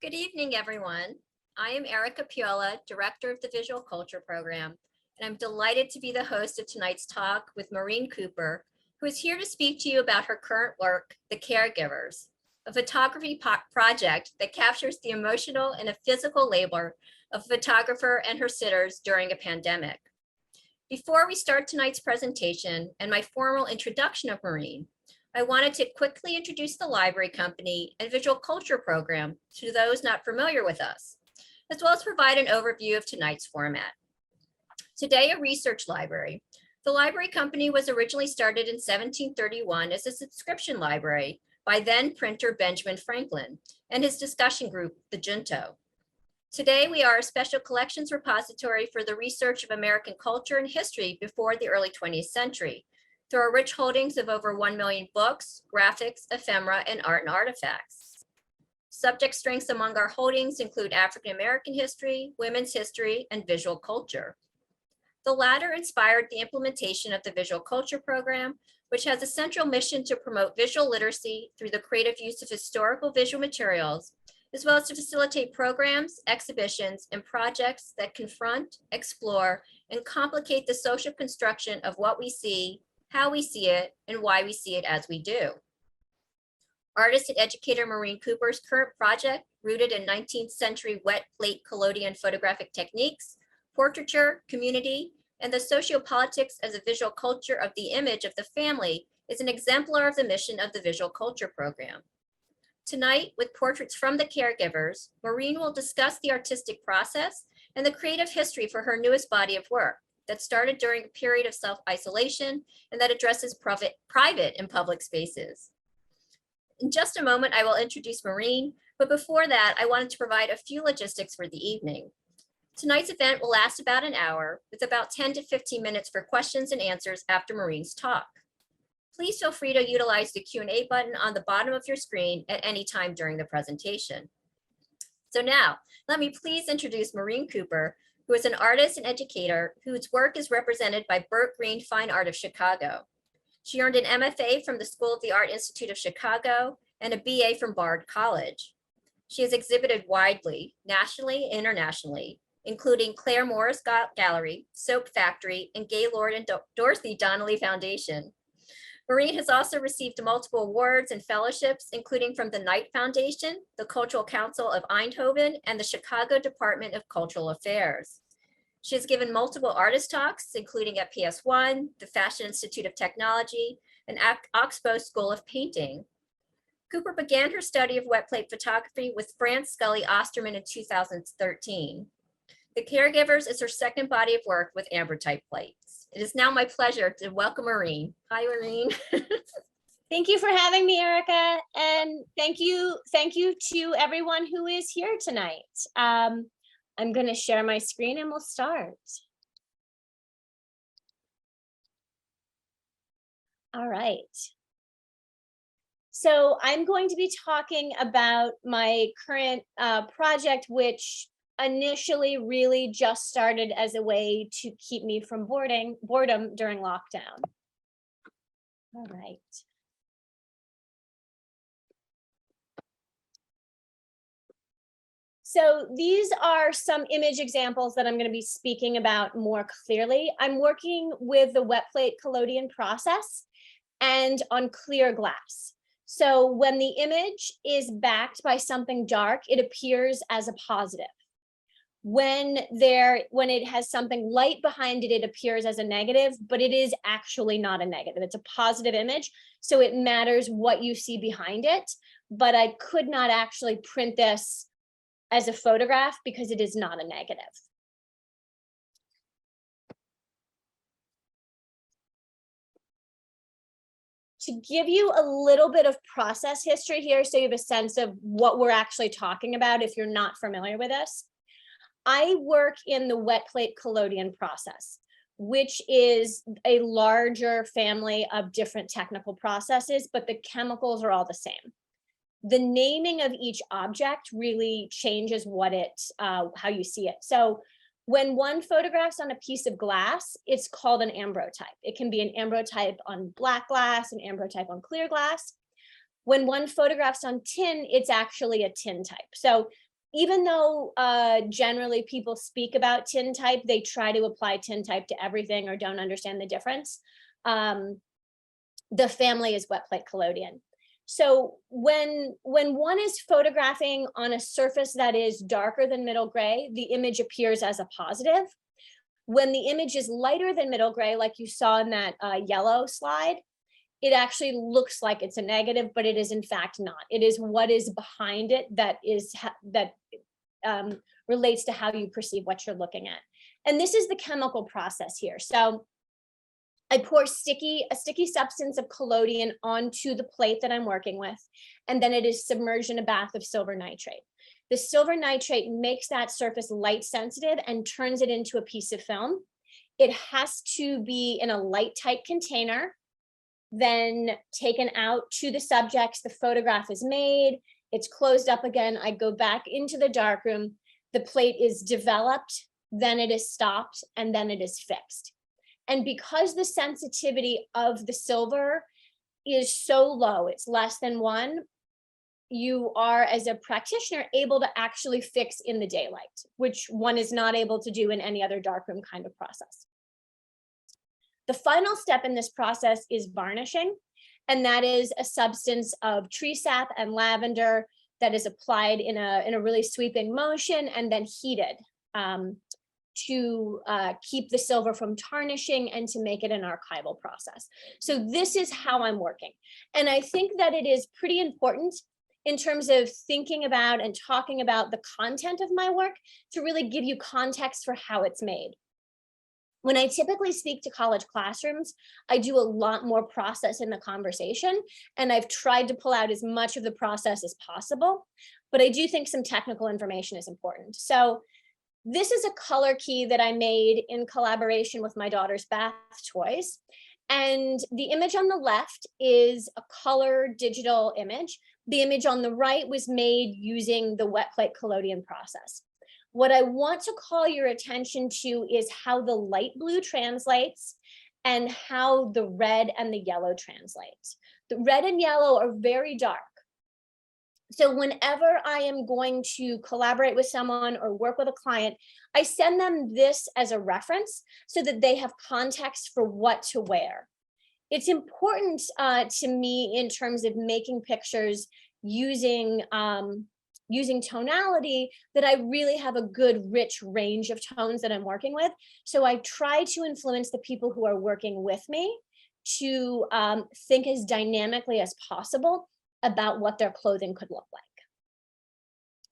Good evening, everyone. I am Erica Piola, Director of the Visual Culture Program, and I'm delighted to be the host of tonight's talk with Maurene Cooper, who is here to speak to you about her current work, The Caregivers, a photography project that captures the emotional and physical labor of a photographer and her sitters during a pandemic. Before we start tonight's presentation and my formal introduction of Maurene, I wanted to quickly introduce the Library Company and Visual Culture Program to those not familiar with us, as well as provide an overview of tonight's format. Today, a research library. The Library Company was originally started in 1731 as a subscription library by then printer Benjamin Franklin and his discussion group, the Junto. Today, we are a special collections repository for the research of American culture and history before the early 20th century, through our rich holdings of over 1 million books, graphics, ephemera, and art and artifacts. Subject strengths among our holdings include African American history, women's history, and visual culture. The latter inspired the implementation of the Visual Culture Program, which has a central mission to promote visual literacy through the creative use of historical visual materials, as well as to facilitate programs, exhibitions, and projects that confront, explore, and complicate the social construction of what we see, how we see it, and why we see it as we do. Artist and educator Maurene Cooper's current project, rooted in 19th century wet plate collodion photographic techniques, portraiture, community, and the sociopolitics as a visual culture of the image of the family, is an exemplar of the mission of the Visual Culture Program. Tonight, with portraits from the caregivers, Maurene will discuss the artistic process and the creative history for her newest body of work that started during a period of self-isolation and that addresses private and public spaces. In just a moment, I will introduce Maurene, but before that, I wanted to provide a few logistics for the evening. Tonight's event will last about an hour, with about 10 to 15 minutes for questions and answers after Maurene's talk. Please feel free to utilize the Q&A button on the bottom of your screen at any time during the presentation. So now, let me please introduce Maurene Cooper, who is an artist and educator whose work is represented by Bert Green Fine Art of Chicago. She earned an MFA from the School of the Art Institute of Chicago and a BA from Bard College. She has exhibited widely, nationally and internationally, including Clare Morris Gallery, Soap Factory, and Gaylord Dorothy Donnelley Foundation. Maurene has also received multiple awards and fellowships, including from the Knight Foundation, the Cultural Council of Eindhoven, and the Chicago Department of Cultural Affairs. She has given multiple artist talks, including at PS1, the Fashion Institute of Technology, and Oxbow School of Painting. Cooper began her study of wet plate photography with France Scully Osterman in 2013. The Caregivers is her second body of work with ambrotype plates. It is now my pleasure to welcome Maurene. Hi, Maurene. Thank you for having me, Erica, and thank you to everyone who is here tonight. I'm going to share my screen and we'll start. All right. So I'm going to be talking about my current project, which initially really just started as a way to keep me from boredom during lockdown. All right. So these are some image examples that I'm going to be speaking about more clearly. I'm working with the wet plate collodion process and on clear glass. So when the image is backed by something dark, it appears as a positive. When it has something light behind it, it appears as a negative, but it is actually not a negative. It's a positive image, so it matters what you see behind it. But I could not actually print this as a photograph because it is not a negative. To give you a little bit of process history here, so you have a sense of what we're actually talking about if you're not familiar with this. I work in the wet plate collodion process, which is a larger family of different technical processes, but the chemicals are all the same. The naming of each object really changes how you see it. So when one photographs on a piece of glass, it's called an ambrotype. It can be an ambrotype on black glass, an ambrotype on clear glass. When one photographs on tin, it's actually a tintype. So even though generally people speak about tintype, they try to apply tintype to everything or don't understand the difference. The family is wet plate collodion. So when one is photographing on a surface that is darker than middle gray, the image appears as a positive. When the image is lighter than middle gray, like you saw in that yellow slide, it actually looks like it's a negative, but it is in fact not. It is what is behind it that relates to how you perceive what you're looking at. And this is the chemical process here. So I pour a sticky substance of collodion onto the plate that I'm working with, and then it is submerged in a bath of silver nitrate. The silver nitrate makes that surface light sensitive and turns it into a piece of film. It has to be in a light tight container, then taken out to the subjects. The photograph is made, it's closed up again. I go back into the darkroom. The plate is developed, then it is stopped, and then it is fixed. And because the sensitivity of the silver is so low, it's less than 1, you are, as a practitioner, able to actually fix in the daylight, which one is not able to do in any other darkroom kind of process. The final step in this process is varnishing, and that is a substance of tree sap and lavender that is applied in a really sweeping motion and then heated to keep the silver from tarnishing and to make it an archival process. So this is how I'm working. And I think that it is pretty important in terms of thinking about and talking about the content of my work to really give you context for how it's made. When I typically speak to college classrooms, I do a lot more process in the conversation, and I've tried to pull out as much of the process as possible, but I do think some technical information is important. So this is a color key that I made in collaboration with my daughter's bath toys. And the image on the left is a color digital image. The image on the right was made using the wet plate collodion process. What I want to call your attention to is how the light blue translates and how the red and the yellow translates. The red and yellow are very dark. So whenever I am going to collaborate with someone or work with a client, I send them this as a reference so that they have context for what to wear. It's important to me in terms of making pictures using tonality, that I really have a good rich range of tones that I'm working with. So I try to influence the people who are working with me to think as dynamically as possible about what their clothing could look like.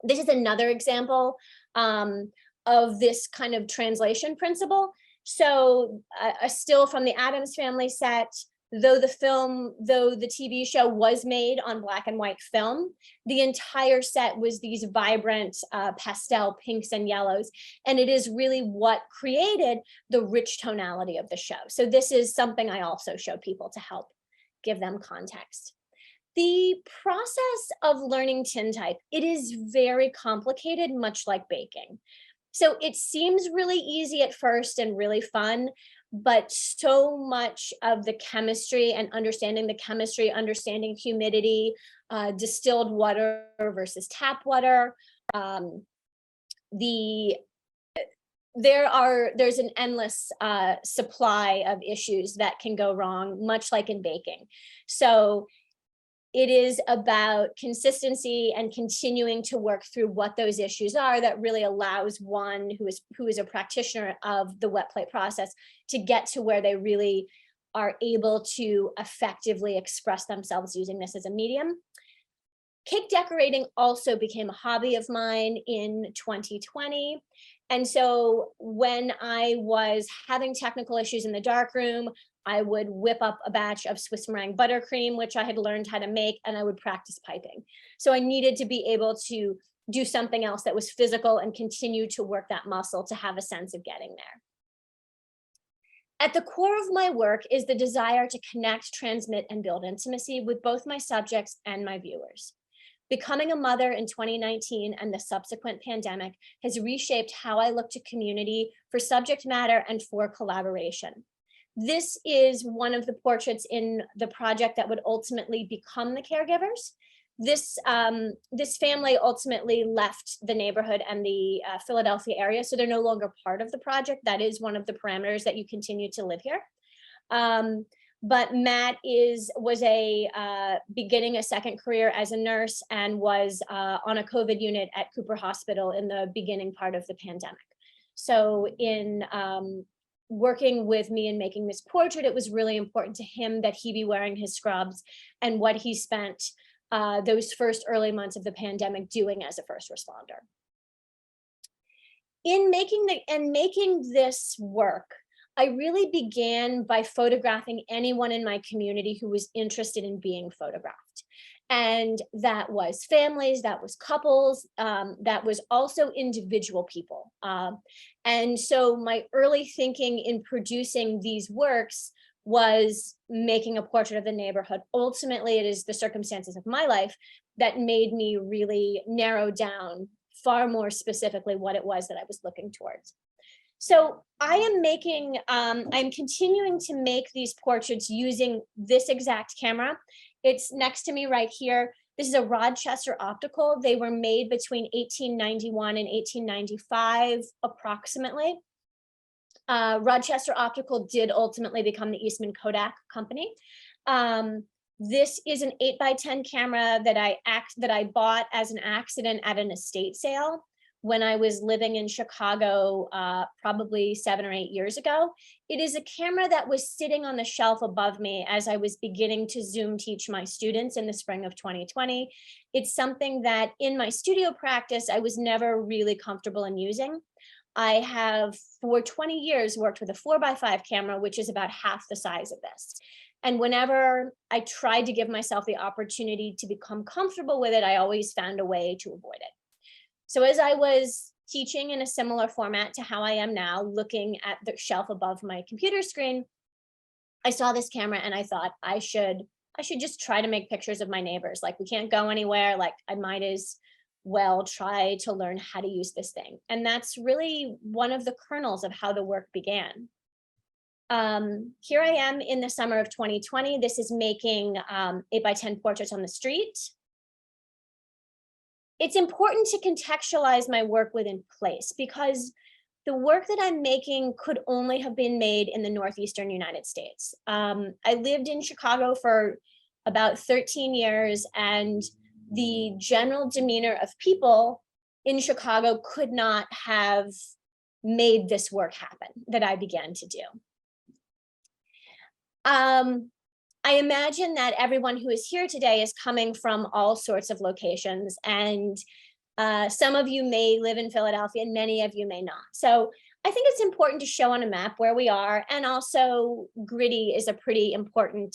This is another example of this kind of translation principle. So a still from the Addams Family set, though the TV show was made on black and white film, the entire set was these vibrant pastel pinks and yellows. And it is really what created the rich tonality of the show. So this is something I also show people to help give them context. The process of learning tintype, it is very complicated, much like baking. So it seems really easy at first and really fun, but so much of the chemistry and understanding the chemistry, understanding humidity, distilled water versus tap water, there's an endless supply of issues that can go wrong, much like in baking. So it is about consistency and continuing to work through what those issues are that really allows one who is a practitioner of the wet plate process to get to where they really are able to effectively express themselves using this as a medium. Cake decorating also became a hobby of mine in 2020. And so when I was having technical issues in the darkroom, I would whip up a batch of Swiss meringue buttercream, which I had learned how to make, and I would practice piping. So I needed to be able to do something else that was physical and continue to work that muscle to have a sense of getting there. At the core of my work is the desire to connect, transmit, and build intimacy with both my subjects and my viewers. Becoming a mother in 2019 and the subsequent pandemic has reshaped how I look to community for subject matter and for collaboration. This is one of the portraits in the project that would ultimately become the Caregivers. this family ultimately left the neighborhood and the Philadelphia area, so they're no longer part of the project. That is one of the parameters that you continue to live here. But Matt was beginning a second career as a nurse and was on a COVID unit at Cooper Hospital in the beginning part of the pandemic. So in working with me and making this portrait, it was really important to him that he be wearing his scrubs and what he spent those first early months of the pandemic doing as a first responder. In making this work, I really began by photographing anyone in my community who was interested in being photographed. And that was families, that was couples, that was also individual people. And so my early thinking in producing these works was making a portrait of the neighborhood. Ultimately, it is the circumstances of my life that made me really narrow down far more specifically what it was that I was looking towards. So I'm continuing to make these portraits using this exact camera. It's next to me right here. This is a Rochester optical. They were made between 1891 and 1895, approximately. Rochester Optical did ultimately become the Eastman Kodak company. This is an 8x10 camera that I bought as an accident at an estate sale when I was living in Chicago, probably 7 or 8 years ago. It is a camera that was sitting on the shelf above me as I was beginning to Zoom teach my students in the spring of 2020. It's something that in my studio practice, I was never really comfortable in using. I have for 20 years worked with a 4x5 camera, which is about half the size of this. And whenever I tried to give myself the opportunity to become comfortable with it, I always found a way to avoid it. So as I was teaching in a similar format to how I am now, looking at the shelf above my computer screen, I saw this camera and I thought I should just try to make pictures of my neighbors. Like, we can't go anywhere. Like, I might as well try to learn how to use this thing. And that's really one of the kernels of how the work began. Here I am in the summer of 2020. This is making 8x10 portraits on the street. It's important to contextualize my work within place because the work that I'm making could only have been made in the Northeastern United States. I lived in Chicago for about 13 years, and the general demeanor of people in Chicago could not have made this work happen that I began to do. I imagine that everyone who is here today is coming from all sorts of locations, and some of you may live in Philadelphia and many of you may not. So I think it's important to show on a map where we are, and also gritty is a pretty important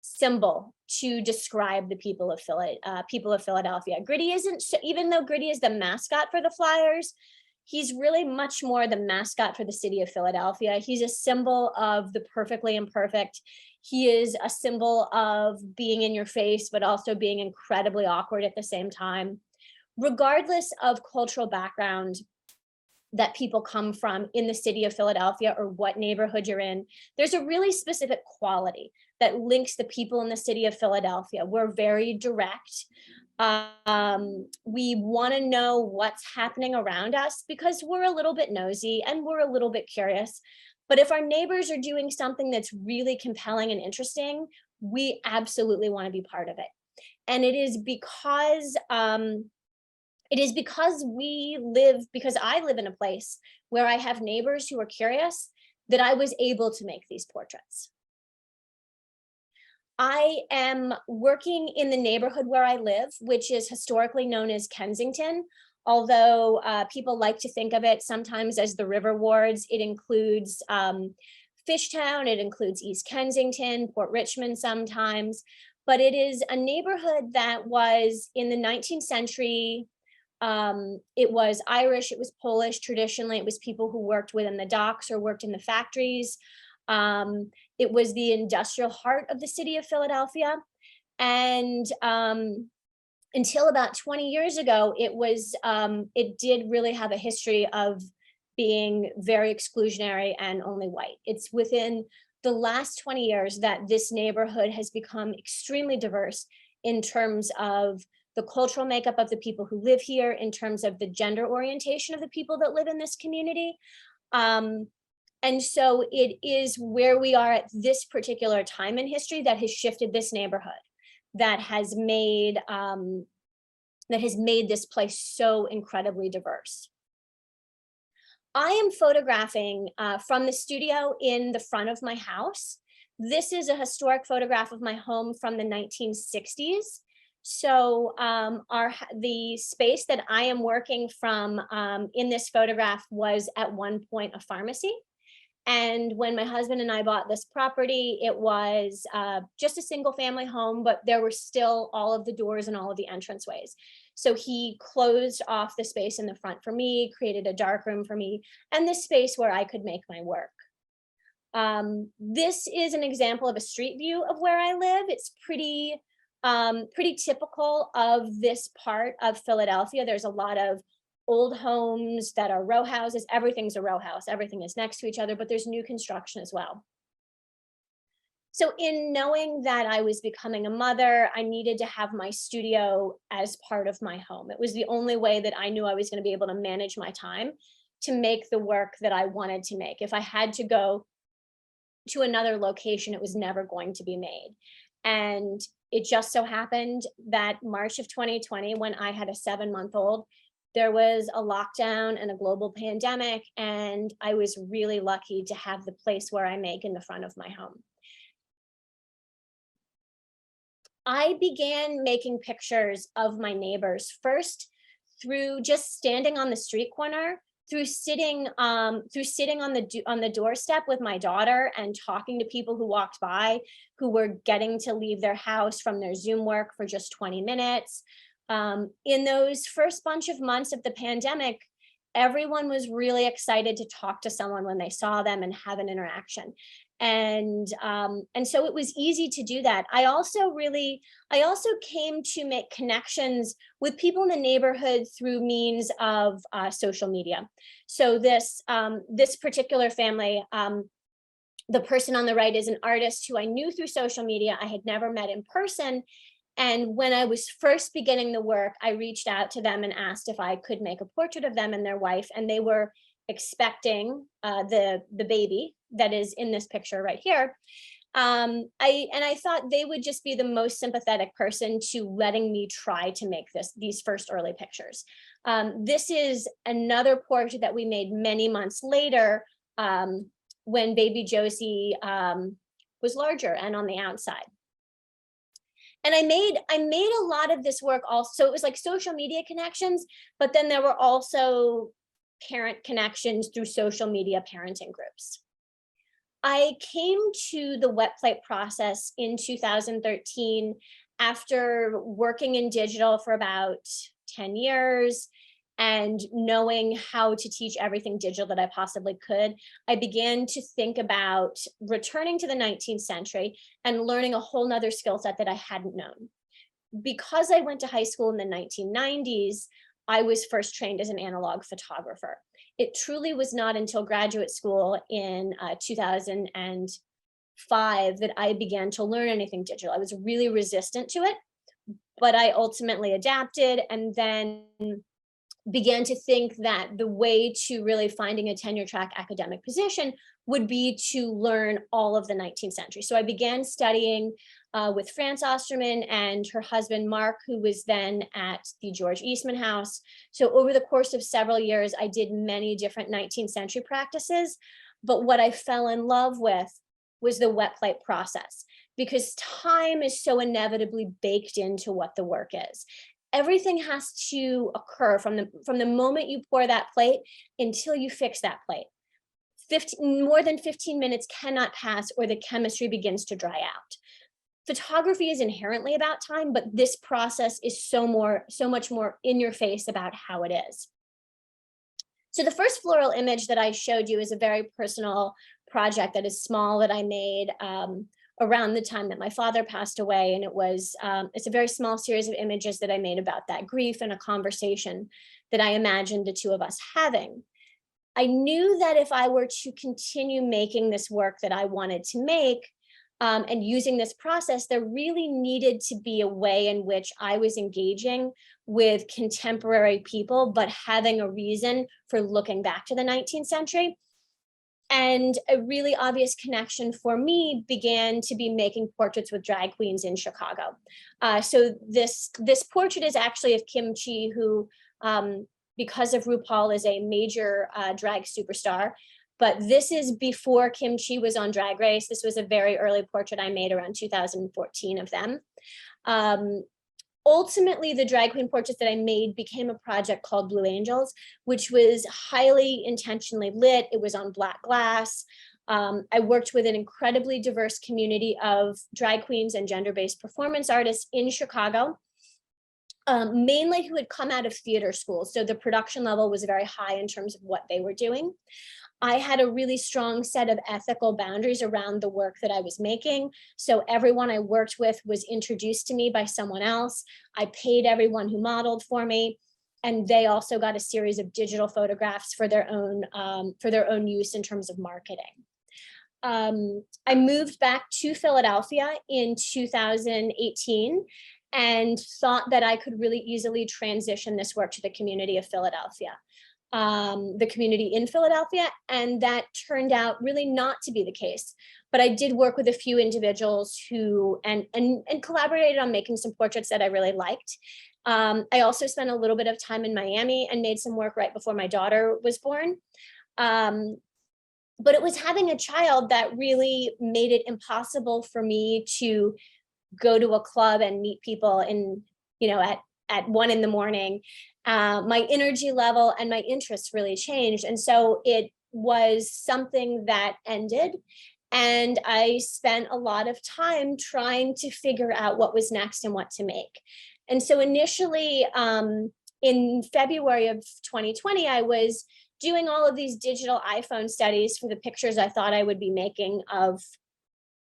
symbol to describe the people of Philadelphia. Gritty isn't, even though Gritty is the mascot for the Flyers, he's really much more the mascot for the city of Philadelphia. He's a symbol of the perfectly imperfect. He is a symbol of being in your face, but also being incredibly awkward at the same time. Regardless of cultural background that people come from in the city of Philadelphia or what neighborhood you're in, there's a really specific quality that links the people in the city of Philadelphia. We're very direct. We want to know what's happening around us because we're a little bit nosy and we're a little bit curious. But if our neighbors are doing something that's really compelling and interesting, we absolutely want to be part of it. And it is because I live in a place where I have neighbors who are curious that I was able to make these portraits. I am working in the neighborhood where I live, which is historically known as Kensington, although people like to think of it sometimes as the River Wards. It includes Fishtown, it includes East Kensington, Port Richmond sometimes, but it is a neighborhood that was in the 19th century. It was Irish, it was Polish. Traditionally, it was people who worked within the docks or worked in the factories. It was the industrial heart of the city of Philadelphia. And until about 20 years ago, it did really have a history of being very exclusionary and only white. It's within the last 20 years that this neighborhood has become extremely diverse. in terms of the cultural makeup of the people who live here, in terms of the gender orientation of the people that live in this community. And so it is where we are at this particular time in history that has shifted this neighborhood, that has made this place so incredibly diverse. I am photographing from the studio in the front of my house. This is a historic photograph of my home from the 1960s. So the space that I am working from in this photograph was at one point a pharmacy. And when my husband and I bought this property, it was just a single family home, but there were still all of the doors and all of the entranceways. So he closed off the space in the front for me, created a dark room for me, and this space where I could make my work. This is an example of a street view of where I live. It's pretty typical of this part of Philadelphia. There's a lot of old homes that are row houses. Everything's a row house. Everything is next to each other, but there's new construction as well. So in knowing that I was becoming a mother, I needed to have my studio as part of my home. It was the only way that I knew I was going to be able to manage my time to make the work that I wanted to make. If I had to go to another location, it was never going to be made. And it just so happened that March of 2020, when I had a 7-month-old, there was a lockdown and a global pandemic, and I was really lucky to have the place where I make in the front of my home. I began making pictures of my neighbors first through just standing on the street corner, through sitting on the doorstep with my daughter and talking to people who walked by, who were getting to leave their house from their Zoom work for just 20 minutes. In those first bunch of months of the pandemic, everyone was really excited to talk to someone when they saw them and have an interaction. And so it was easy to do that. I also came to make connections with people in the neighborhood through means of social media. So this particular family, the person on the right is an artist who I knew through social media. I had never met in person. And when I was first beginning the work, I reached out to them and asked if I could make a portrait of them and their wife. And they were expecting the baby that is in this picture right here. I thought they would just be the most sympathetic person to letting me try to make these first early pictures. This is another portrait that we made many months later when baby Josie was larger and on the outside. And I made a lot of this work also. It was like social media connections, but then there were also parent connections through social media parenting groups. I came to the wet plate process in 2013 after working in digital for about 10 years and knowing how to teach everything digital that I possibly could. I began to think about returning to the 19th century and learning a whole nother skill set that I hadn't known. Because I went to high school in the 1990s, I was first trained as an analog photographer. It truly was not until graduate school in 2005 that I began to learn anything digital. I was really resistant to it, but I ultimately adapted and then began to think that the way to really finding a tenure track academic position would be to learn all of the 19th century. So I began studying with France Osterman and her husband, Mark, who was then at the George Eastman House. So over the course of several years, I did many different 19th century practices. But what I fell in love with was the wet plate process, because time is so inevitably baked into what the work is. Everything has to occur from the moment you pour that plate until you fix that plate. More than 15 minutes cannot pass or the chemistry begins to dry out. Photography is inherently about time, but this process is so much more in your face about how it is. So the first floral image that I showed you is a very personal project that is small that I made around the time that my father passed away. And it's a very small series of images that I made about that grief and a conversation that I imagined the two of us having. I knew that if I were to continue making this work that I wanted to make, and using this process, there really needed to be a way in which I was engaging with contemporary people, but having a reason for looking back to the 19th century. And a really obvious connection for me began to be making portraits with drag queens in Chicago. So this portrait is actually of Kim Chi, who, because of RuPaul, is a major drag superstar. But this is before Kim Chi was on Drag Race. This was a very early portrait I made around 2014 of them. Ultimately, the drag queen portraits that I made became a project called Blue Angels, which was highly intentionally lit. It was on black glass. I worked with an incredibly diverse community of drag queens and gender-based performance artists in Chicago, mainly who had come out of theater schools. So the production level was very high in terms of what they were doing. I had a really strong set of ethical boundaries around the work that I was making. So everyone I worked with was introduced to me by someone else. I paid everyone who modeled for me, and they also got a series of digital photographs for their own use in terms of marketing. I moved back to Philadelphia in 2018 and thought that I could really easily transition this work to the community of Philadelphia. The community in Philadelphia, and that turned out really not to be the case. But I did work with a few individuals who and collaborated on making some portraits that I really liked. I also spent a little bit of time in Miami and made some work right before my daughter was born. But it was having a child that really made it impossible for me to go to a club and meet people in, at 1 a.m. My energy level and my interests really changed. And so it was something that ended. And I spent a lot of time trying to figure out what was next and what to make. And so initially, in February of 2020, I was doing all of these digital iPhone studies for the pictures I thought I would be making of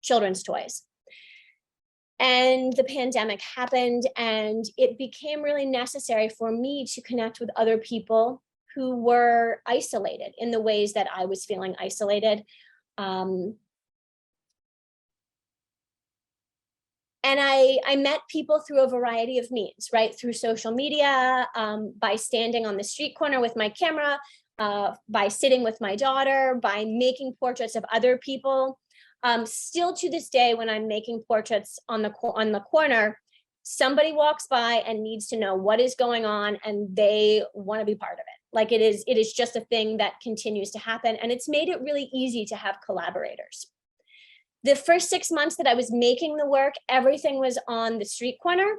children's toys. And the pandemic happened, and it became really necessary for me to connect with other people who were isolated in the ways that I was feeling isolated. And I met people through a variety of means, right? Through social media, by standing on the street corner with my camera, by sitting with my daughter, by making portraits of other people. Still to this day, when I'm making portraits on the corner, somebody walks by and needs to know what is going on, and they want to be part of it. Like it is just a thing that continues to happen, and it's made it really easy to have collaborators. The first 6 months that I was making the work, everything was on the street corner.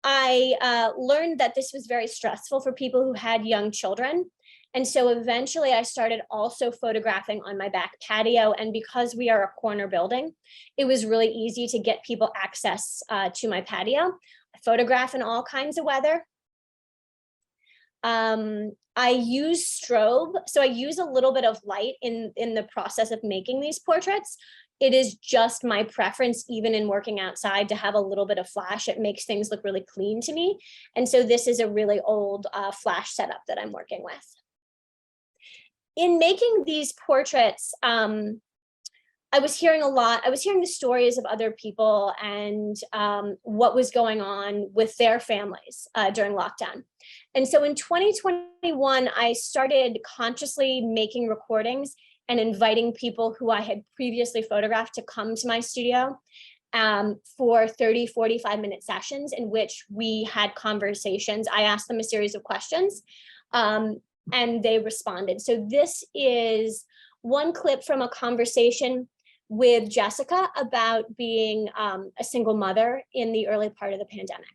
I learned that this was very stressful for people who had young children. And so eventually I started also photographing on my back patio. And because we are a corner building, it was really easy to get people access to my patio. I photograph in all kinds of weather. I use strobe. So I use a little bit of light in the process of making these portraits. It is just my preference, even in working outside, to have a little bit of flash. It makes things look really clean to me. And so this is a really old flash setup that I'm working with. In making these portraits, I was hearing the stories of other people and what was going on with their families during lockdown. And so in 2021, I started consciously making recordings and inviting people who I had previously photographed to come to my studio for 30, 45-minute sessions in which we had conversations. I asked them a series of questions. And they responded. So this is one clip from a conversation with Jessica about being a single mother in the early part of the pandemic.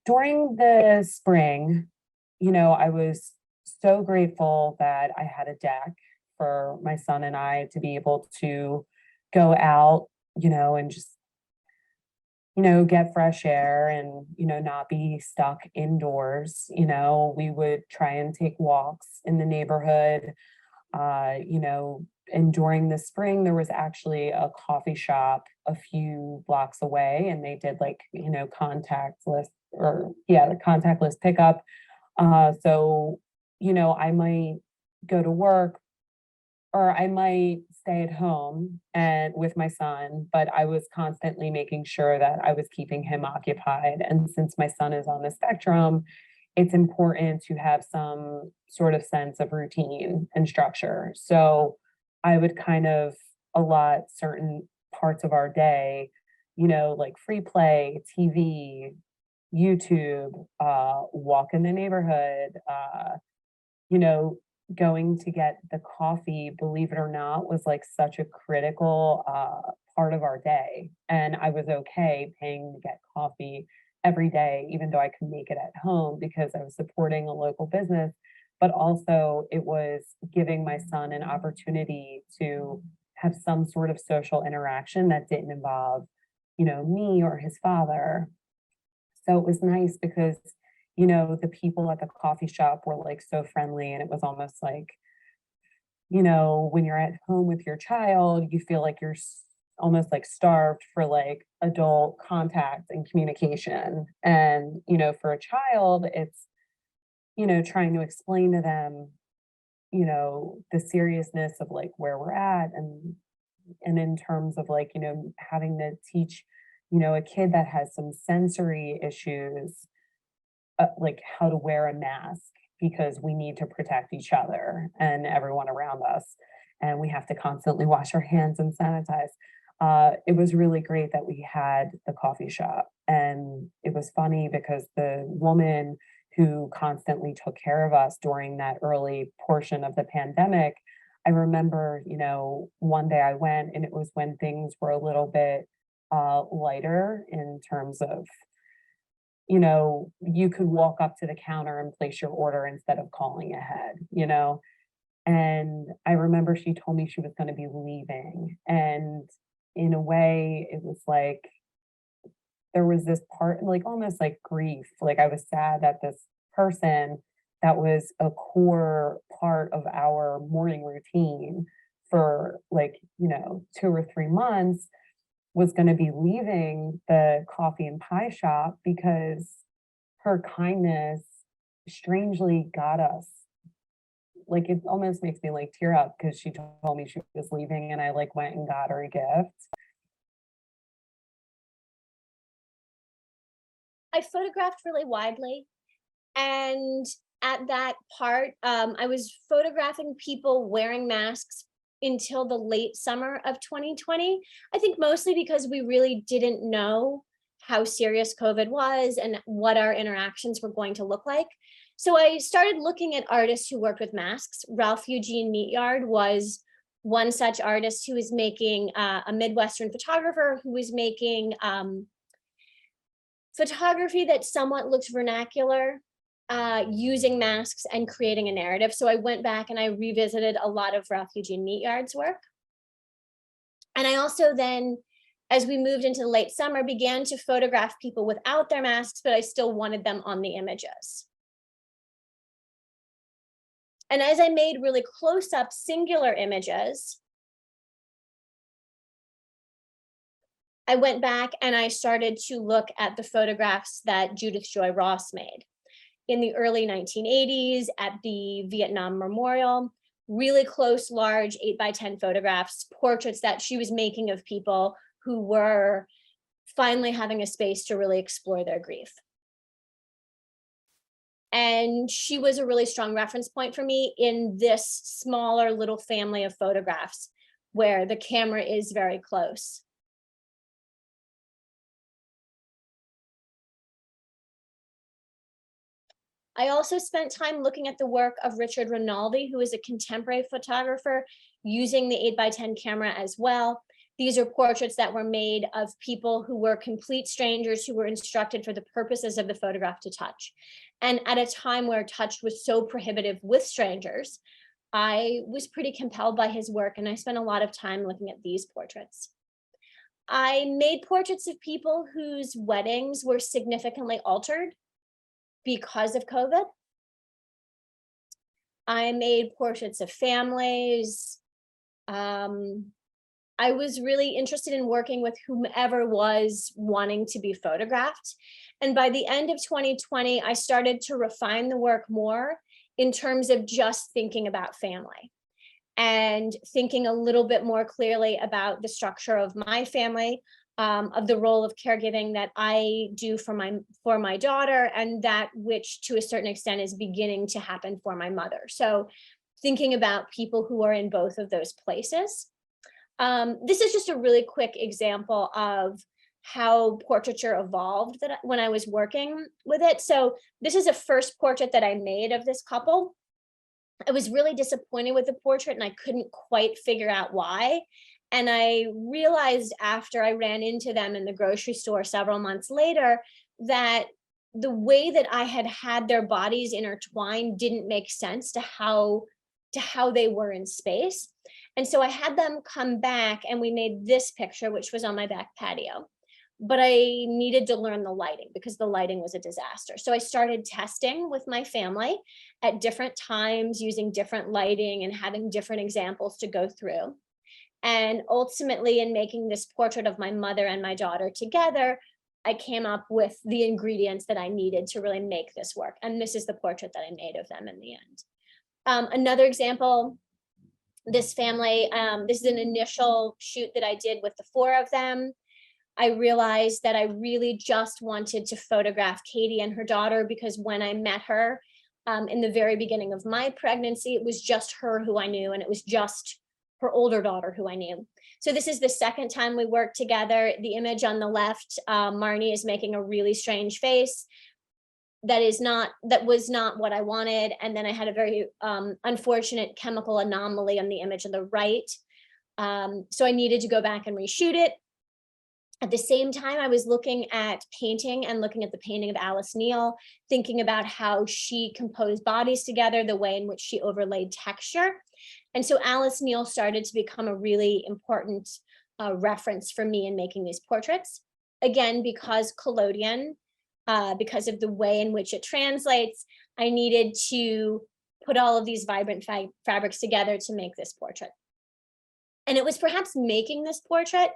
During the spring, I was so grateful that I had a deck for my son and I to be able to go out, and just get fresh air and, not be stuck indoors. We would try and take walks in the neighborhood, and during the spring, there was actually a coffee shop a few blocks away, and they did contactless pickup. So, I might go to work, or I might stay at home and with my son, but I was constantly making sure that I was keeping him occupied. And since my son is on the spectrum, it's important to have some sort of sense of routine and structure. So I would kind of allot certain parts of our day, like free play, TV, YouTube, walk in the neighborhood, you know, going to get the coffee, believe it or not, was like such a critical part of our day. And I was okay paying to get coffee every day, even though I could make it at home because I was supporting a local business. But also, it was giving my son an opportunity to have some sort of social interaction that didn't involve, me or his father. So it was nice because, the people at the coffee shop were like so friendly, and it was almost like, when you're at home with your child, you feel like you're almost like starved for like adult contact and communication. And, for a child, it's, trying to explain to them, the seriousness of like where we're at, and in terms of like, having to teach, a kid that has some sensory issues, like how to wear a mask because we need to protect each other and everyone around us. And we have to constantly wash our hands and sanitize. It was really great that we had the coffee shop. And it was funny because the woman who constantly took care of us during that early portion of the pandemic, I remember, one day I went and it was when things were a little bit lighter in terms of, you could walk up to the counter and place your order instead of calling ahead. And I remember she told me she was going to be leaving. And in a way, it was like there was this part, like almost like grief. Like I was sad that this person that was a core part of our morning routine for like, 2 or 3 months was going to be leaving the coffee and pie shop because her kindness strangely got us. Like it almost makes me like tear up because she told me she was leaving and I like went and got her a gift. I photographed really widely. And at that part, I was photographing people wearing masks until the late summer of 2020. I think mostly because we really didn't know how serious COVID was and what our interactions were going to look like. So I started looking at artists who worked with masks. Ralph Eugene Meatyard was one such artist who was making a Midwestern photographer who was making photography that somewhat looked vernacular, using masks and creating a narrative. So I went back and I revisited a lot of Ralph Eugene Meatyard's work. And I also then, as we moved into the late summer, began to photograph people without their masks, but I still wanted them on the images. And as I made really close-up singular images, I went back and I started to look at the photographs that Judith Joy Ross made in the early 1980s at the Vietnam Memorial. Really close, large 8x10 photographs, portraits that she was making of people who were finally having a space to really explore their grief. And she was a really strong reference point for me in this smaller little family of photographs where the camera is very close. I also spent time looking at the work of Richard Rinaldi, who is a contemporary photographer, using the 8x10 camera as well. These are portraits that were made of people who were complete strangers who were instructed for the purposes of the photograph to touch. And at a time where touch was so prohibitive with strangers, I was pretty compelled by his work, and I spent a lot of time looking at these portraits. I made portraits of people whose weddings were significantly altered because of COVID. I made portraits of families. I was really interested in working with whomever was wanting to be photographed. And by the end of 2020, I started to refine the work more in terms of just thinking about family. and thinking a little bit more clearly about the structure of my family, of the role of caregiving that I do for my daughter, and that which to a certain extent is beginning to happen for my mother. So thinking about people who are in both of those places. This is just a really quick example of how portraiture evolved when I was working with it. So this is a first portrait that I made of this couple. I was really disappointed with the portrait and I couldn't quite figure out why. And I realized after I ran into them in the grocery store several months later that the way that I had their bodies intertwined didn't make sense to how they were in space. And so I had them come back and we made this picture, which was on my back patio. But I needed to learn the lighting because the lighting was a disaster. So I started testing with my family at different times using different lighting and having different examples to go through. And ultimately, in making this portrait of my mother and my daughter together, I came up with the ingredients that I needed to really make this work. And this is the portrait that I made of them in the end. Another example, this family, this is an initial shoot that I did with the four of them. I realized that I really just wanted to photograph Katie and her daughter because when I met her in the very beginning of my pregnancy, it was just her who I knew, and it was just her older daughter who I knew. So this is the second time we worked together. The image on the left, Marnie is making a really strange face. That was not what I wanted. And then I had a very unfortunate chemical anomaly on the image on the right. So I needed to go back and reshoot it. At the same time, I was looking at painting and looking at the painting of Alice Neal, thinking about how she composed bodies together, the way in which she overlaid texture. And so Alice Neal started to become a really important reference for me in making these portraits. Again, because collodion, because of the way in which it translates, I needed to put all of these vibrant fabrics together to make this portrait. And it was perhaps making this portrait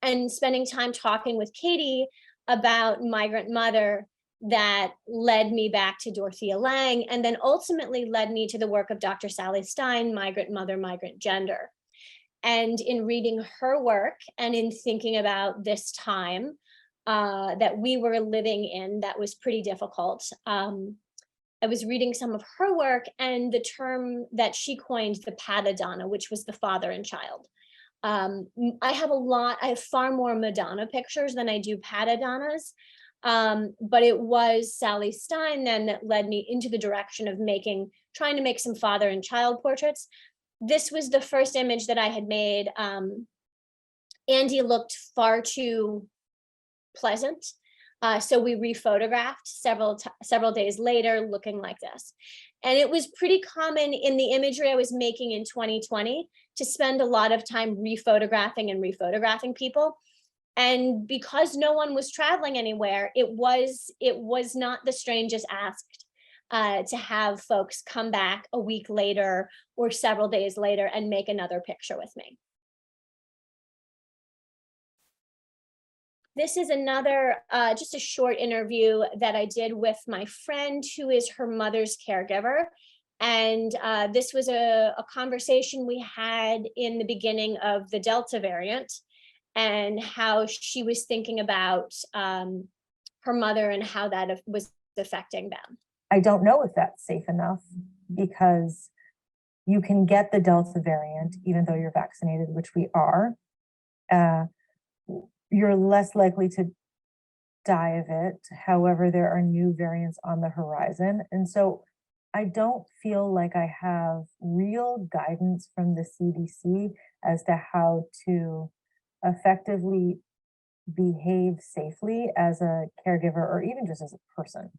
and spending time talking with Katie about migrant mother that led me back to Dorothea Lange, and then ultimately led me to the work of Dr. Sally Stein, Migrant Mother, Migrant Gender. And in reading her work and in thinking about this time that we were living in that was pretty difficult, I was reading some of her work and the term that she coined, the Padadana, which was the father and child. I have far more Madonna pictures than I do Padadanas, but it was Sally Stein then that led me into the direction of trying to make some father and child portraits. This was the first image that I had made. Andy looked far too pleasant. So we rephotographed several days later looking like this. And it was pretty common in the imagery I was making in 2020 to spend a lot of time rephotographing people. And because no one was traveling anywhere, it was not the strangest ask to have folks come back a week later or several days later and make another picture with me. This is another, just a short interview that I did with my friend who is her mother's caregiver. And this was a conversation we had in the beginning of the Delta variant and how she was thinking about her mother and how that was affecting them. I don't know if that's safe enough because you can get the Delta variant, even though you're vaccinated, which we are. You're less likely to die of it. However, there are new variants on the horizon. And so I don't feel like I have real guidance from the CDC as to how to effectively behave safely as a caregiver or even just as a person.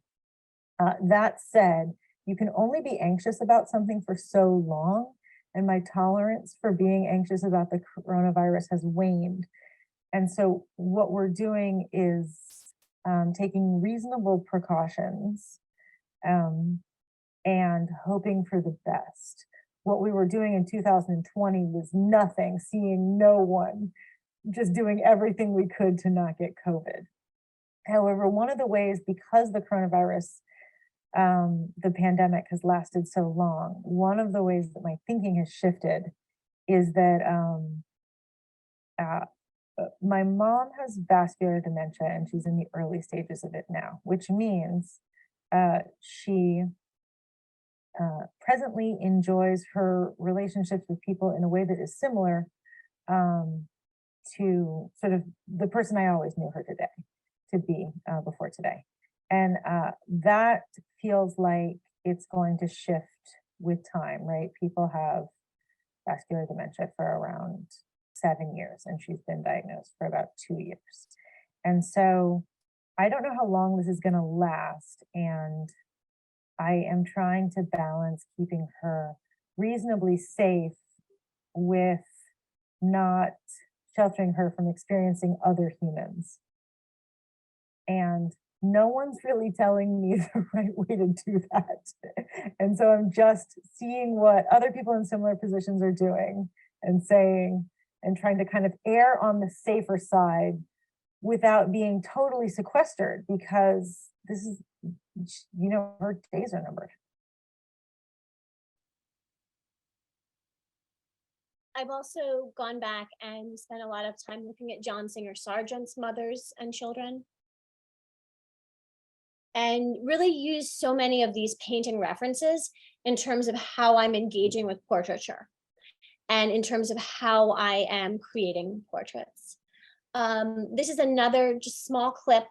That said, you can only be anxious about something for so long, and my tolerance for being anxious about the coronavirus has waned. And so what we're doing is taking reasonable precautions and hoping for the best. What we were doing in 2020 was nothing, seeing no one, just doing everything we could to not get COVID. However, one of the ways, because the coronavirus, the pandemic has lasted so long, one of the ways that my thinking has shifted is that my mom has vascular dementia and she's in the early stages of it now, which means she presently enjoys her relationships with people in a way that is similar to sort of the person I always knew her to be before today. And that feels like it's going to shift with time, right? People have vascular dementia for around 7 years, and she's been diagnosed for about 2 years. And so I don't know how long this is going to last. And I am trying to balance keeping her reasonably safe with not sheltering her from experiencing other humans. And no one's really telling me the right way to do that. And so I'm just seeing what other people in similar positions are doing and saying, and trying to kind of err on the safer side without being totally sequestered, because this is, you know, her days are numbered. I've also gone back and spent a lot of time looking at John Singer Sargent's Mothers and Children, and really use so many of these painting references in terms of how I'm engaging with portraiture and in terms of how I am creating portraits. This is another just small clip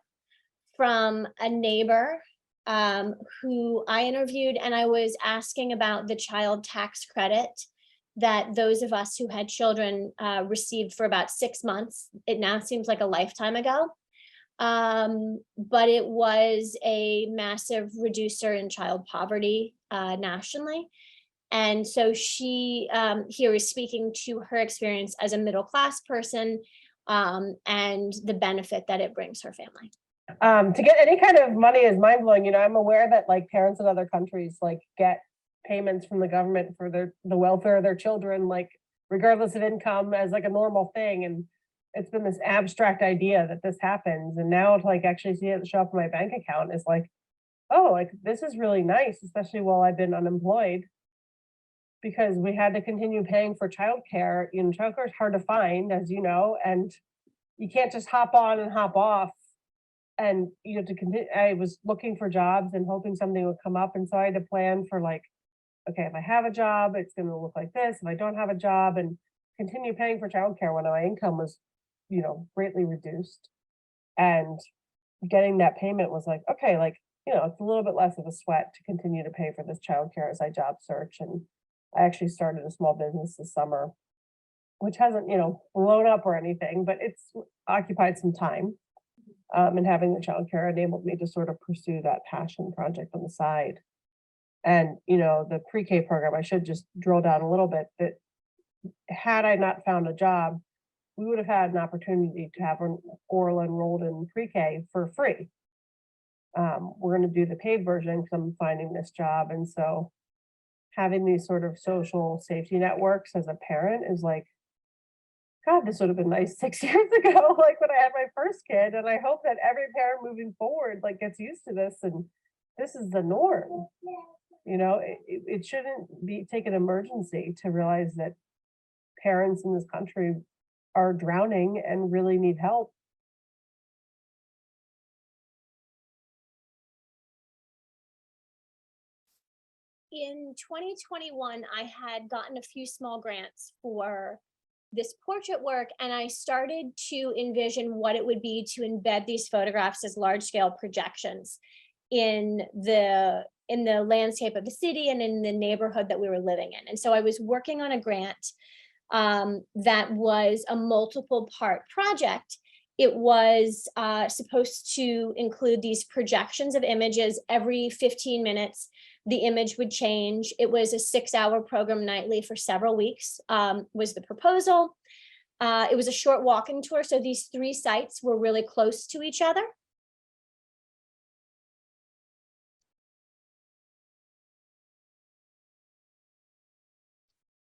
from a neighbor who I interviewed, and I was asking about the child tax credit that those of us who had children received for about 6 months. It now seems like a lifetime ago. But it was a massive reducer in child poverty nationally. And so she here is speaking to her experience as a middle-class person and the benefit that it brings her family. To get any kind of money is mind-blowing. You know, I'm aware that like parents in other countries like get payments from the government for the welfare of their children, like regardless of income, as like a normal thing. And it's been this abstract idea that this happens. And now to like actually see it show up in my bank account is like, oh, like this is really nice, especially while I've been unemployed, because we had to continue paying for childcare. You know, childcare is hard to find, as you know, and you can't just hop on and hop off. And you know, to continue, I was looking for jobs and hoping something would come up. And so I had to plan for like, okay, if I have a job, it's going to look like this. If I don't have a job, and continue paying for childcare when my income was, you know, greatly reduced. And getting that payment was like, okay, like, you know, it's a little bit less of a sweat to continue to pay for this childcare as I job search. And I actually started a small business this summer, which hasn't, you know, blown up or anything, but it's occupied some time. And having the childcare enabled me to sort of pursue that passion project on the side. And, you know, the pre-K program, I should just drill down a little bit, that had I not found a job, we would have had an opportunity to have an oral enrolled in pre-K for free. We're going to do the paid version because I'm finding this job. And so having these sort of social safety networks as a parent is like, God, this would have been nice 6 years ago, like when I had my first kid. And I hope that every parent moving forward like gets used to this, and this is the norm. You know, it shouldn't be take an emergency to realize that parents in this country are drowning and really need help. In 2021, I had gotten a few small grants for this portrait work, and I started to envision what it would be to embed these photographs as large-scale projections in the landscape of the city and in the neighborhood that we were living in. And so I was working on a grant that was a multiple part project. It was supposed to include these projections of images every 15 minutes. The image would change. It was a 6-hour program nightly for several weeks, was the proposal. It was a short walking tour. So these 3 sites were really close to each other.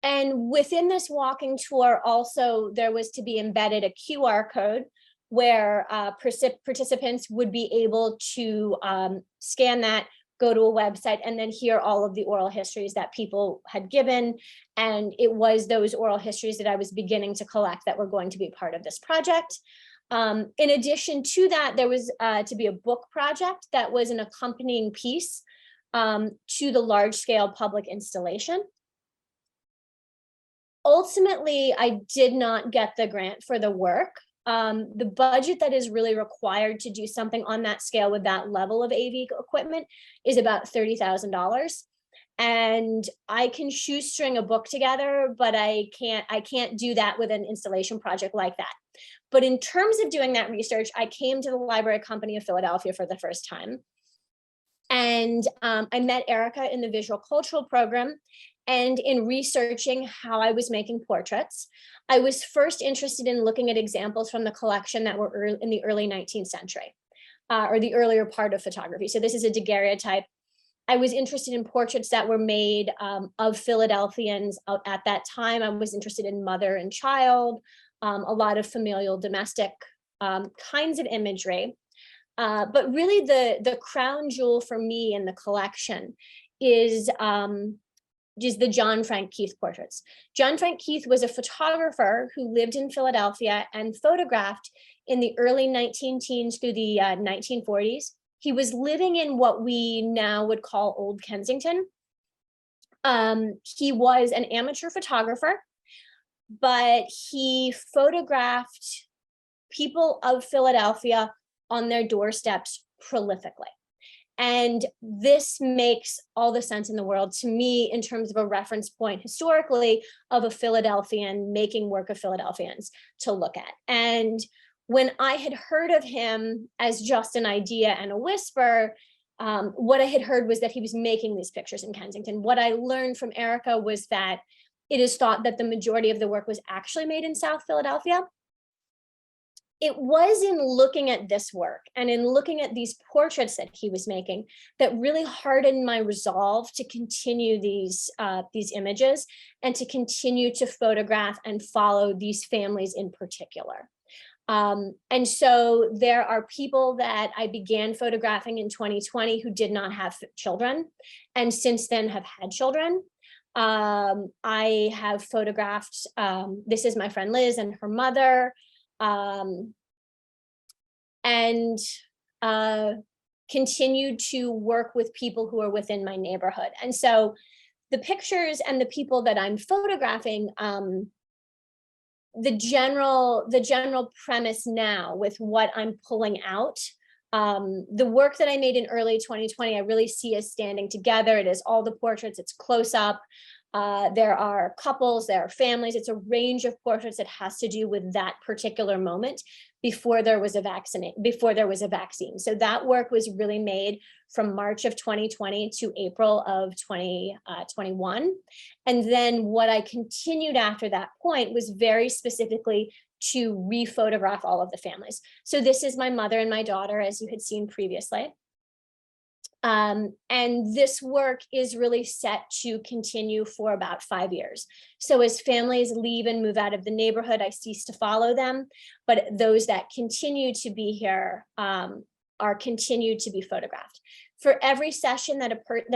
And within this walking tour, also, there was to be embedded a QR code where participants would be able to scan that, go to a website, and then hear all of the oral histories that people had given. And it was those oral histories that I was beginning to collect that were going to be part of this project. In addition to that, there was to be a book project that was an accompanying piece to the large-scale public installation. Ultimately, I did not get the grant for the work. The budget that is really required to do something on that scale with that level of AV equipment is about $30,000. And I can shoestring a book together, but I can't do that with an installation project like that. But in terms of doing that research, I came to the Library Company of Philadelphia for the first time. And I met Erica in the visual cultural program. And in researching how I was making portraits, I was first interested in looking at examples from the collection that were in the early 19th century, or the earlier part of photography. So this is a daguerreotype. I was interested in portraits that were made of Philadelphians at that time. I was interested in mother and child, a lot of familial, domestic kinds of imagery. But really the crown jewel for me in the collection is the John Frank Keith portraits. John Frank Keith was a photographer who lived in Philadelphia and photographed in the early 19-teens through the 1940s. He was living in what we now would call Old Kensington. He was an amateur photographer, but he photographed people of Philadelphia on their doorsteps prolifically. And this makes all the sense in the world to me in terms of a reference point historically of a Philadelphian making work of Philadelphians to look at. And when I had heard of him as just an idea and a whisper, what I had heard was that he was making these pictures in Kensington. What I learned from Erica was that it is thought that the majority of the work was actually made in South Philadelphia. It was in looking at this work and in looking at these portraits that he was making that really hardened my resolve to continue these images and to continue to photograph and follow these families in particular. And so there are people that I began photographing in 2020 who did not have children and since then have had children. I have photographed, this is my friend Liz and her mother, and continued to work with people who are within my neighborhood. And so the pictures and the people that I'm photographing, the general premise now with what I'm pulling out, the work that I made in early 2020, I really see as standing together. It is all the portraits, it's close up. There are couples, there are families. It's a range of portraits that has to do with that particular moment before there was a vaccine. So that work was really made from March of 2020 to April of 2021. And then what I continued after that point was very specifically to re-photograph all of the families. So this is my mother and my daughter, as you had seen previously. And this work is really set to continue for about 5 years. So as families leave and move out of the neighborhood, I cease to follow them, but those that continue to be here are continued to be photographed. For every session that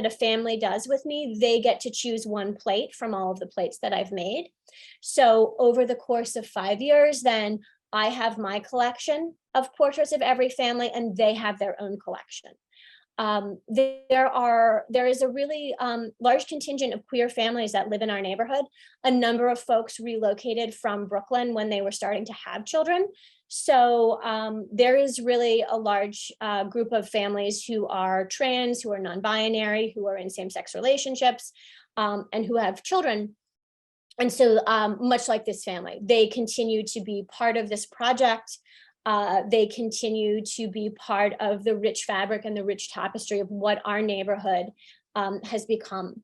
a family does with me, they get to choose one plate from all of the plates that I've made. So over the course of 5 years, then I have my collection of portraits of every family and they have their own collection. There is a really large contingent of queer families that live in our neighborhood. A number of folks relocated from Brooklyn when they were starting to have children. So there is really a large group of families who are trans, who are non-binary, who are in same-sex relationships, and who have children. And so much like this family, they continue to be part of this project. They continue to be part of the rich fabric and the rich tapestry of what our neighborhood has become.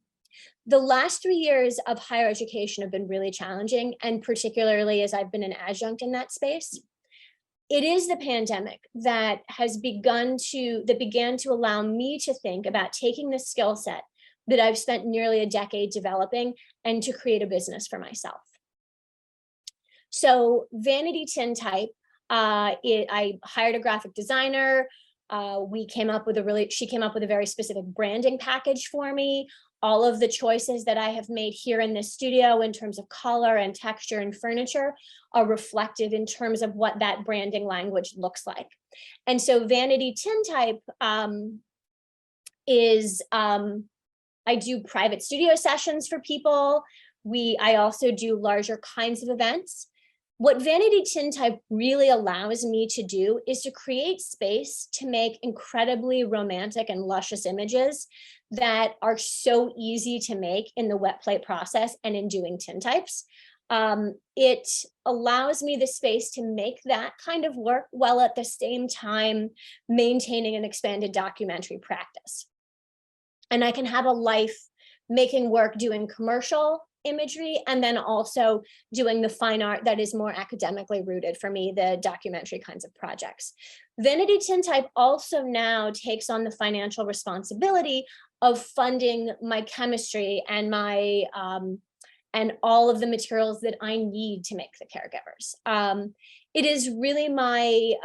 The last 3 years of higher education have been really challenging, and particularly as I've been an adjunct in that space. It is the pandemic that began to allow me to think about taking the skill set that I've spent nearly a decade developing and to create a business for myself. So Vanity Tintype, I hired a graphic designer. She came up with a very specific branding package for me. All of the choices that I have made here in this studio in terms of color and texture and furniture are reflective in terms of what that branding language looks like. And so Vanity Tintype is, I do private studio sessions for people. I also do larger kinds of events. What Vanity Tintype really allows me to do is to create space to make incredibly romantic and luscious images that are so easy to make in the wet plate process and in doing tintypes. It allows me the space to make that kind of work while at the same time maintaining an expanded documentary practice. And I can have a life making work doing commercial imagery and then also doing the fine art that is more academically rooted for me, the documentary kinds of projects. Vanity Tintype also now takes on the financial responsibility of funding my chemistry and my and all of the materials that I need to make the Caregivers. It is really my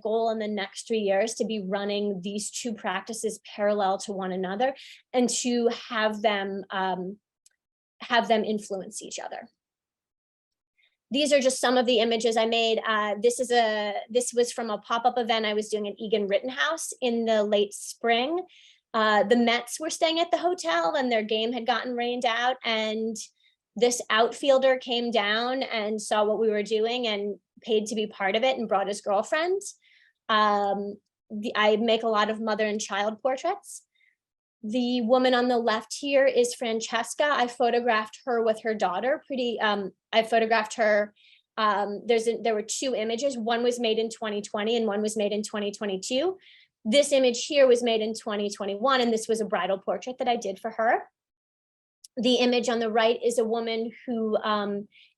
goal in the next 3 years to be running these two practices parallel to one another and to have them influence each other. These are just some of the images I made. This was from a pop-up event I was doing at Egan Rittenhouse in the late spring. The Mets were staying at the hotel and their game had gotten rained out, and this outfielder came down and saw what we were doing and paid to be part of it and brought his girlfriend. I make a lot of mother and child portraits. The woman on the left here is Francesca. I photographed her with her daughter. I photographed her. There were two images. One was made in 2020 and one was made in 2022. This image here was made in 2021, and this was a bridal portrait that I did for her. The image on the right is a woman who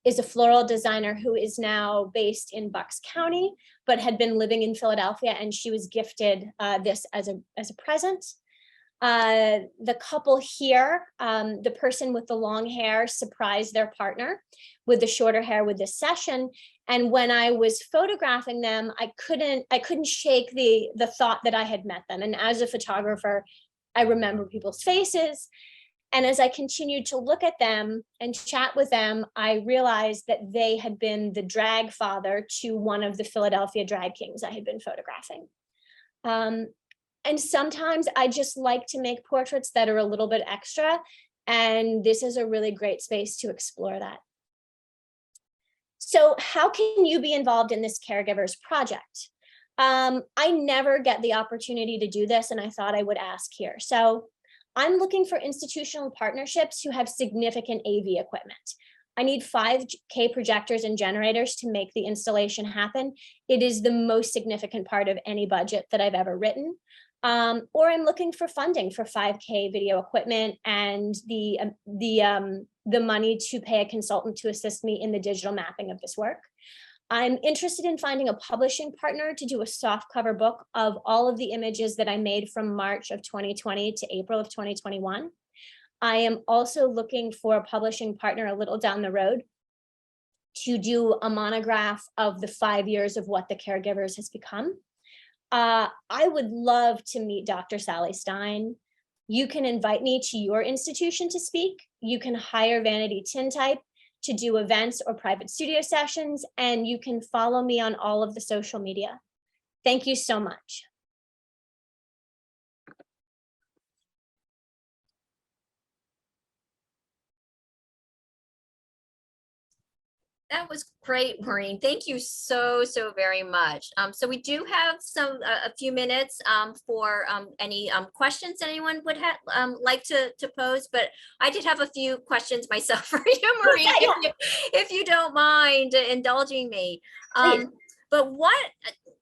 is a floral designer who is now based in Bucks County, but had been living in Philadelphia, and she was gifted this as a present. The couple here, the person with the long hair surprised their partner with the shorter hair with this session. And when I was photographing them, I couldn't shake the thought that I had met them. And as a photographer, I remember people's faces. And as I continued to look at them and chat with them, I realized that they had been the drag father to one of the Philadelphia drag kings I had been photographing. And sometimes I just like to make portraits that are a little bit extra, and this is a really great space to explore that. So how can you be involved in this Caregivers project? I never get the opportunity to do this, and I thought I would ask here. So I'm looking for institutional partnerships who have significant AV equipment. I need 5K projectors and generators to make the installation happen. It is the most significant part of any budget that I've ever written. Or I'm looking for funding for 5K video equipment and the money to pay a consultant to assist me in the digital mapping of this work. I'm interested in finding a publishing partner to do a soft cover book of all of the images that I made from March of 2020 to April of 2021. I am also looking for a publishing partner a little down the road to do a monograph of the 5 years of what the Caregivers has become. I would love to meet Dr. Sally Stein. You can invite me to your institution to speak. You can hire Vanity Tintype to do events or private studio sessions, and you can follow me on all of the social media. Thank you so much. That was great, Maureen. Thank you so very much. So we do have a few minutes for any questions anyone would like to pose, but I did have a few questions myself for you, Maureen, if you don't mind indulging me. But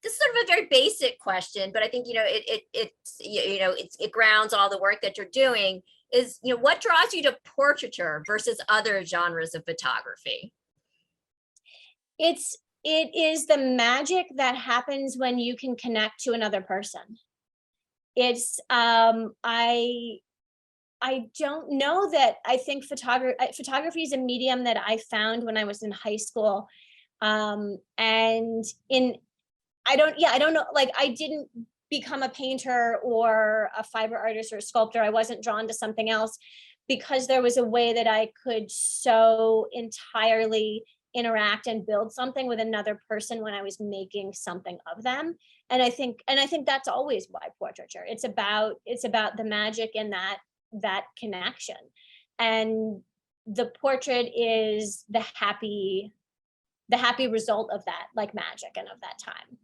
this is sort of a very basic question, but I think it grounds all the work that you're doing. Is what draws you to portraiture versus other genres of photography? It is the magic that happens when you can connect to another person. It's I don't know that I think photography is a medium that I found when I was in high school. I don't know, like I didn't become a painter or a fiber artist or a sculptor. I wasn't drawn to something else because there was a way that I could so entirely interact and build something with another person when I was making something of them. And I think that's always why portraiture. It's about the magic in that connection. And the portrait is the happy result of that, like magic and of that time.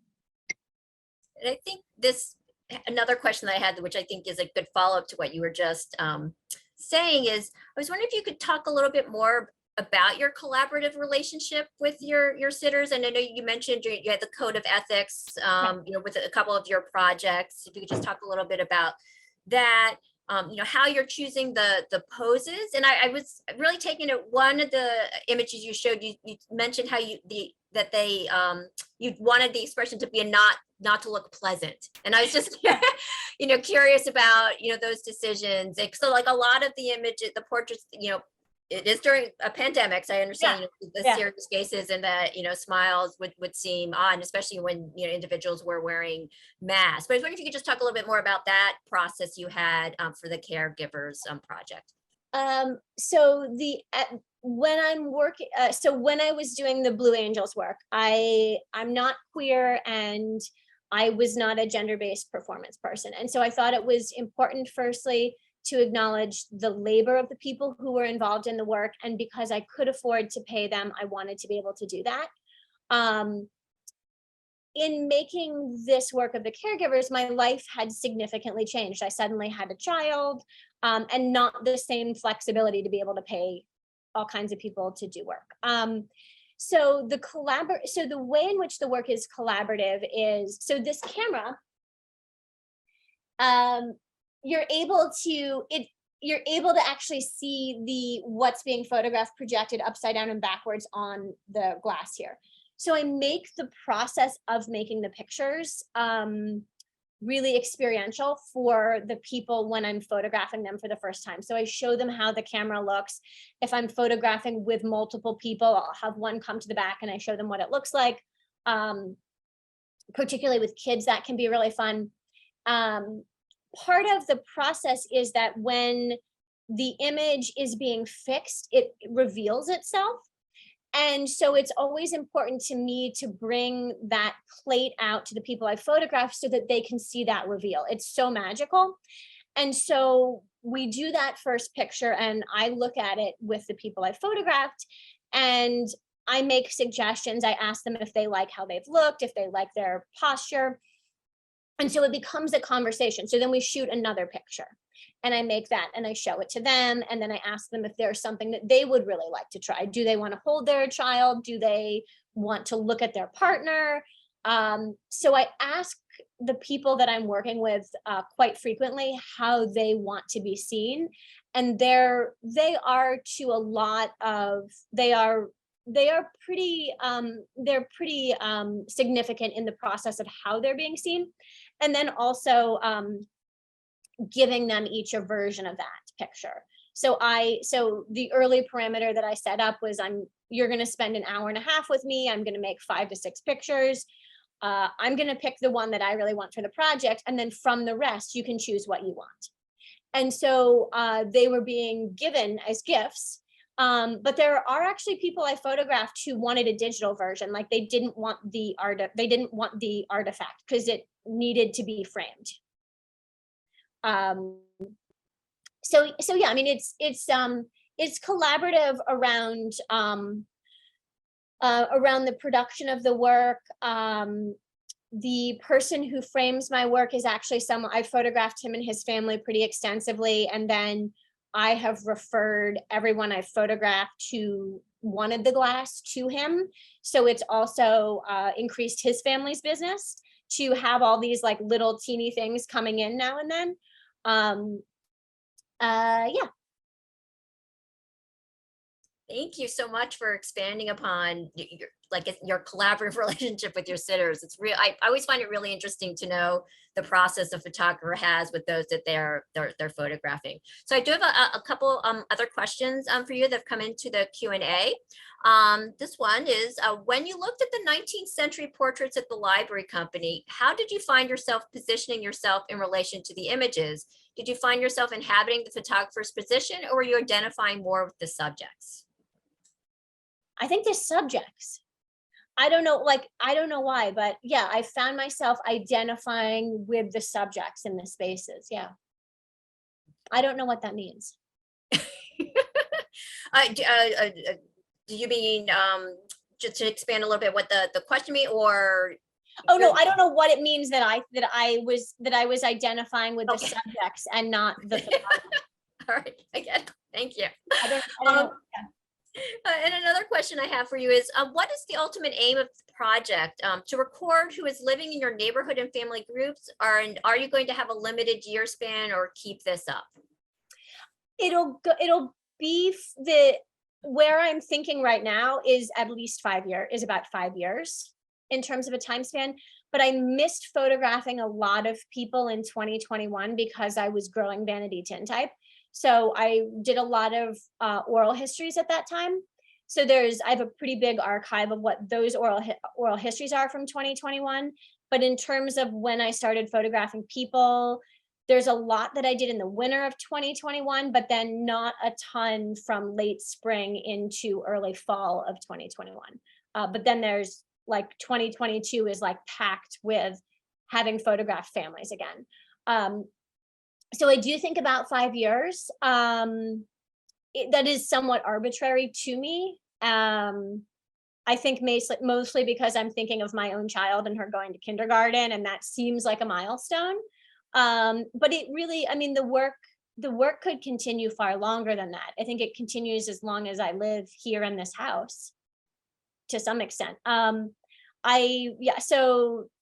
And I think another question that I had, which I think is a good follow-up to what you were just saying, is I was wondering if you could talk a little bit more about your collaborative relationship with your sitters. And I know you mentioned you had the code of ethics, with a couple of your projects. If you could just talk a little bit about that, how you're choosing the poses. And I was really taking it, one of the images you showed, you mentioned how you wanted the expression to be not to look pleasant. And I was just, curious about, those decisions. So like a lot of the images, the portraits, it is during a pandemic, so I understand the serious faces and that smiles would seem odd, especially when individuals were wearing masks. But I was wondering if you could just talk a little bit more about that process you had for the Caregivers project. When I'm working, when I was doing the Blue Angels work, I'm not queer and I was not a gender-based performance person, and so I thought it was important, firstly, to acknowledge the labor of the people who were involved in the work. And because I could afford to pay them, I wanted to be able to do that. In making this work of the Caregivers, my life had significantly changed. I suddenly had a child and not the same flexibility to be able to pay all kinds of people to do work. So the way in which the work is collaborative is, so this camera, you're able to actually see what's being photographed projected upside down and backwards on the glass here. So I make the process of making the pictures really experiential for the people when I'm photographing them for the first time. So I show them how the camera looks. If I'm photographing with multiple people, I'll have one come to the back and I show them what it looks like. Particularly with kids, that can be really fun. Part of the process is that when the image is being fixed, it reveals itself. And so it's always important to me to bring that plate out to the people I photographed so that they can see that reveal. It's so magical. And so we do that first picture and I look at it with the people I photographed and I make suggestions. I ask them if they like how they've looked, if they like their posture. And so it becomes a conversation. So then we shoot another picture and I make that and I show it to them. And then I ask them if there's something that they would really like to try. Do they want to hold their child? Do they want to look at their partner? So I ask the people that I'm working with quite frequently how they want to be seen. And they are pretty significant in the process of how they're being seen. And then also giving them each a version of that picture. So the early parameter that I set up was you're going to spend an hour and a half with me. I'm going to make 5 to 6 pictures. I'm going to pick the one that I really want for the project. And then from the rest, you can choose what you want. And so they were being given as gifts. But there are actually people I photographed who wanted a digital version, like they didn't want the artifact because it needed to be framed. So yeah, I mean it's collaborative around the production of the work. The person who frames my work is actually someone I photographed him and his family pretty extensively, and then I have referred everyone I've photographed who wanted the glass to him. So it's also increased his family's business to have all these like little teeny things coming in now and then. Yeah. Thank you so much for expanding upon your collaborative relationship with your sitters. It's real. I always find it really interesting to know the process a photographer has with those that they're photographing. So I do have a couple other questions for you that have come into the Q&A. This one is, when you looked at the 19th century portraits at the library company, how did you find yourself positioning yourself in relation to the images? Did you find yourself inhabiting the photographer's position, or were you identifying more with the subjects? I think the subjects. I don't know, like, I don't know why, but yeah, I found myself identifying with the subjects in the spaces. Yeah. I don't know what that means. Do you mean, just to expand a little bit what the question mean, or? Oh, no, I don't know what it means that I was identifying with the Okay. subjects and not the photography. All right, I get it. Thank you. I don't know. And another question I have for you is, what is the ultimate aim of the project? To record who is living in your neighborhood and family groups? Are you going to have a limited year span or keep this up? It'll be where I'm thinking right now is at least 5 years, is about 5 years in terms of a time span. But I missed photographing a lot of people in 2021 because I was growing Vanity Tintype. So I did a lot of oral histories at that time. So I have a pretty big archive of what those oral histories are from 2021. But in terms of when I started photographing people, there's a lot that I did in the winter of 2021, but then not a ton from late spring into early fall of 2021. But then there's like 2022 is like packed with having photographed families again. So I do think about 5 years. That is somewhat arbitrary to me. I think mostly because I'm thinking of my own child and her going to kindergarten, and that seems like a milestone. But it really, I mean, the work could continue far longer than that. I think it continues as long as I live here in this house to some extent. So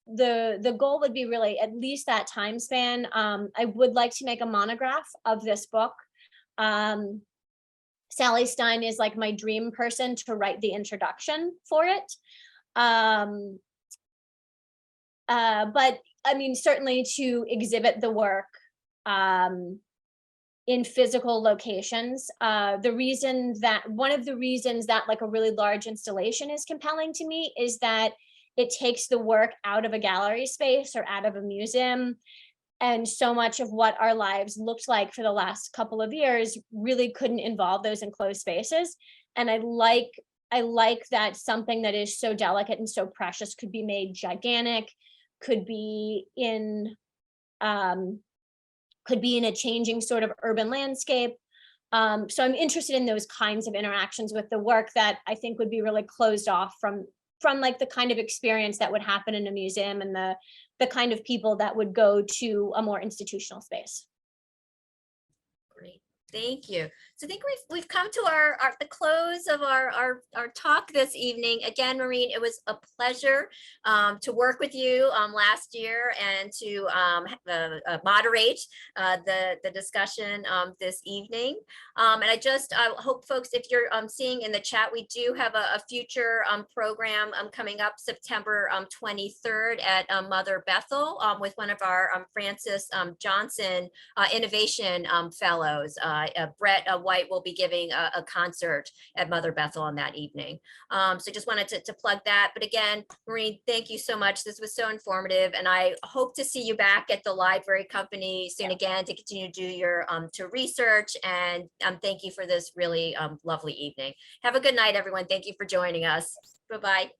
the goal would be really at least that time span. I would like to make a monograph of this book. Sally Stein is like my dream person to write the introduction for it. But I mean, certainly to exhibit the work in physical locations. One of the reasons that like a really large installation is compelling to me is that it takes the work out of a gallery space or out of a museum. And so much of what our lives looked like for the last couple of years really couldn't involve those enclosed spaces. And I like that something that is so delicate and so precious could be made gigantic, could be in a changing sort of urban landscape. So I'm interested in those kinds of interactions with the work that I think would be really closed off from like the kind of experience that would happen in a museum and the kind of people that would go to a more institutional space. Great, thank you. So I think we've come to the close of our talk this evening. Again, Maureen, it was a pleasure to work with you last year and to moderate the discussion this evening. And I just hope folks, if you're seeing in the chat, we do have a future program coming up September 23rd at Mother Bethel with one of our Francis Johnson Innovation Fellows. Brett White will be giving a concert at Mother Bethel on that evening. So just wanted to plug that. But again, Maureen, thank you so much. This was so informative, and I hope to see you back at the library company soon again to continue to do your to research. And thank you for this really lovely evening. Have a good night, everyone. Thank you for joining us. Bye-bye.